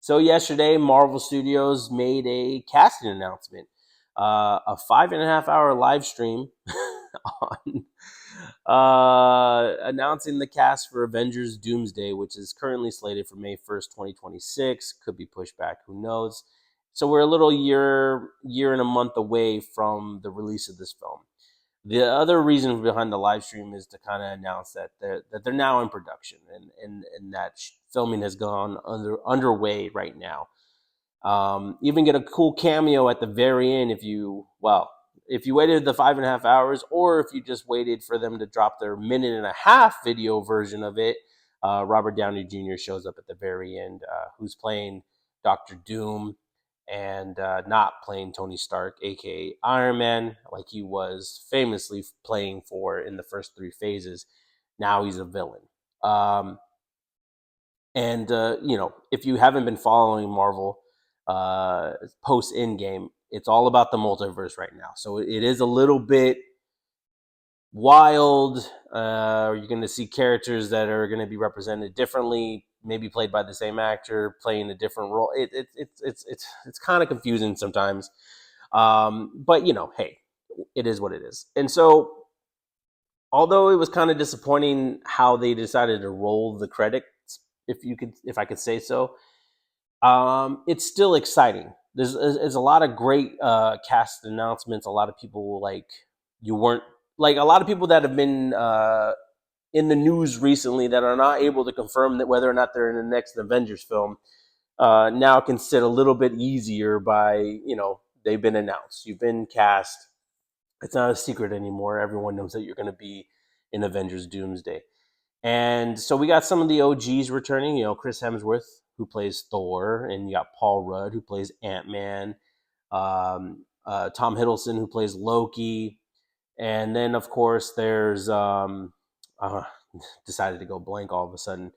So yesterday, Marvel Studios made a casting announcement, a 5.5 hour live stream on announcing the cast for Avengers Doomsday, which is currently slated for May 1st, 2026. Could be pushed back, who knows? So we're a little year and a month away from the release of this film. The other reason behind the live stream is to kind of announce that they're now in production, and that filming has gone underway right now. Even get a cool cameo at the very end if you waited the 5.5 hours, or if you just waited for them to drop their minute and a half video version of it. Robert Downey Jr. shows up at the very end, who's playing Doctor Doom, and not playing Tony Stark, aka Iron Man, like he was famously playing for in the first three phases. Now he's a villain. And if you haven't been following Marvel post Endgame, it's all about the multiverse right now. So it is a little bit wild. You're going to see characters that are going to be represented differently, maybe played by the same actor playing a different role. It's kind of confusing sometimes, but hey, it is what it is. And so, although it was kind of disappointing how they decided to roll the credits, if I could say so, it's still exciting. There's a lot of great cast announcements. A lot of people a lot of people that have been in the news recently that are not able to confirm that whether or not they're in the next Avengers film now can sit a little bit easier by they've been announced, you've been cast. It's not a secret anymore. Everyone knows that you're going to be in Avengers Doomsday. And so we got some of the OGs returning, Chris Hemsworth, who plays Thor, and you got Paul Rudd, who plays Ant-Man, Tom Hiddleston, who plays Loki, and then, of course, there's decided to go blank all of a sudden.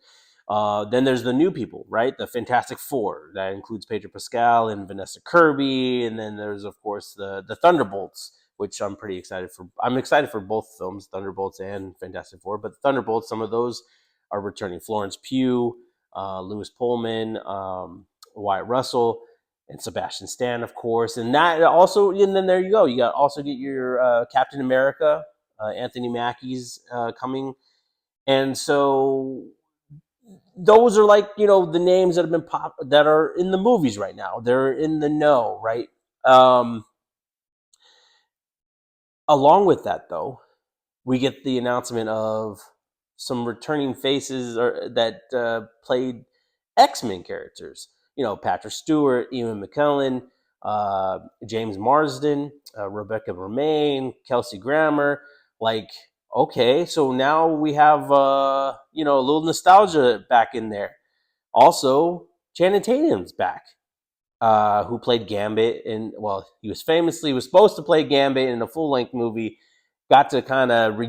Then there's the new people, right? The Fantastic Four. That includes Pedro Pascal and Vanessa Kirby, and then there's, of course, the Thunderbolts, which I'm pretty excited for. I'm excited for both films, Thunderbolts and Fantastic Four. But the Thunderbolts, some of those are returning. Florence Pugh, Lewis Pullman, Wyatt Russell, and Sebastian Stan, of course. And that also, and then there you go. You got also get your Captain America, Anthony Mackie's coming. And so those are like, the names that have been that are in the movies right now. They're in the know, right? Along with that, though, we get the announcement of some returning faces that played X-Men characters. Patrick Stewart, Ian McKellen, James Marsden, Rebecca Romijn, Kelsey Grammer. Like, okay, so now we have a little nostalgia back in there. Also, Channing Tatum's back, who played Gambit he was supposed to play Gambit in a full-length movie, got to kind of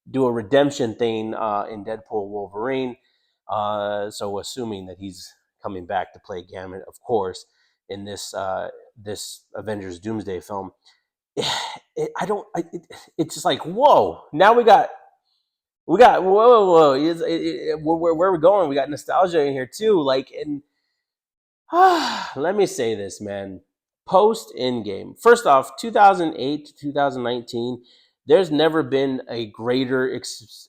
do a redemption thing in Deadpool Wolverine. So assuming that he's coming back to play Gambit, of course, in this Avengers Doomsday film, it's just like, whoa! Now we got whoa! Where are we going? We got nostalgia in here too, and let me say this, man. Post Endgame, first off, 2008 to 2019, there's never been a greater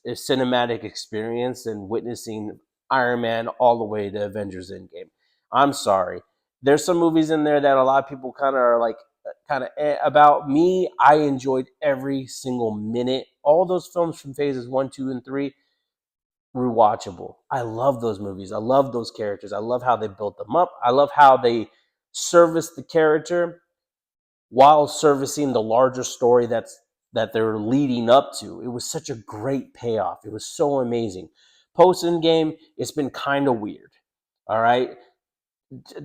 cinematic experience than witnessing Iron Man all the way to Avengers Endgame. I'm sorry. There's some movies in there that a lot of people kind of are like, about. Me, I enjoyed every single minute. All those films from phases 1, 2, and 3, rewatchable. I love those movies. I love those characters. I love how they built them up. I love how they service the character while servicing the larger story that they're leading up to. It was such a great payoff. It was so amazing. Post Endgame, it's been kind of weird. All right.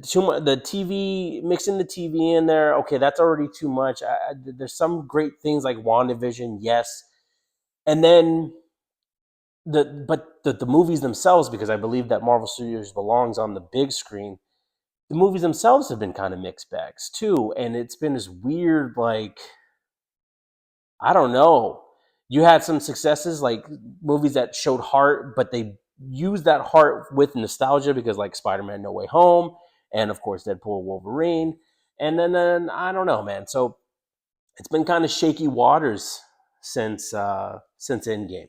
Too much, the TV, mixing the TV in there. Okay, that's already too much. There's some great things like WandaVision, yes. And then the movies themselves, because I believe that Marvel Studios belongs on the big screen, the movies themselves have been kind of mixed bags too. And it's been this weird, I don't know. You had some successes, like movies that showed heart, but they used that heart with nostalgia, because like Spider-Man No Way Home and of course Deadpool, Wolverine, and then I don't know, man. So it's been kind of shaky waters since Endgame.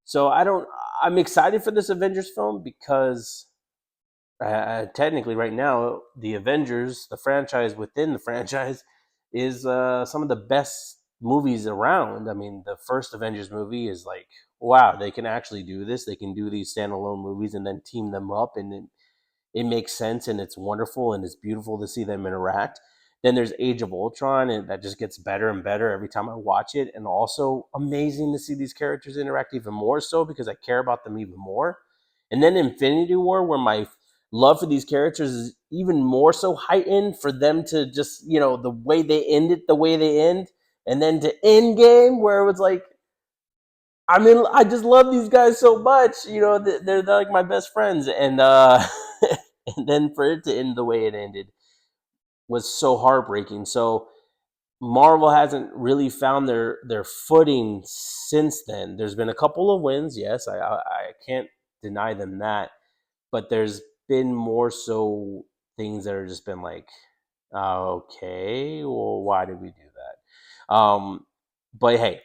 So I don't. I'm excited for this Avengers film because technically, right now, the Avengers, the franchise within the franchise, is some of the best movies around. I mean, the first Avengers movie is like, wow, they can actually do this. They can do these standalone movies and then team them up, and it makes sense and it's wonderful and it's beautiful to see them interact. Then there's Age of Ultron, and that just gets better and better every time I watch it. And also amazing to see these characters interact even more so because I care about them even more. And then Infinity War, where my love for these characters is even more so heightened for them to just, the way they end it, the way they end. And then to Endgame, where it was like, I mean, I just love these guys so much. They're like my best friends, and and then for it to end the way it ended was so heartbreaking. So Marvel hasn't really found their footing since then. There's been a couple of wins, yes, I can't deny them that, but there's been more so things that are just been like, okay, well, why did we do that? But hey,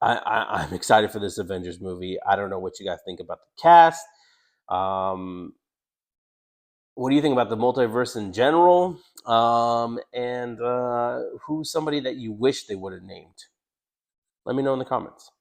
I'm excited for this Avengers movie. I don't know what you guys think about the cast. Um, what do you think about the multiverse in general? And who's somebody that you wish they would have named? Let me know in the comments.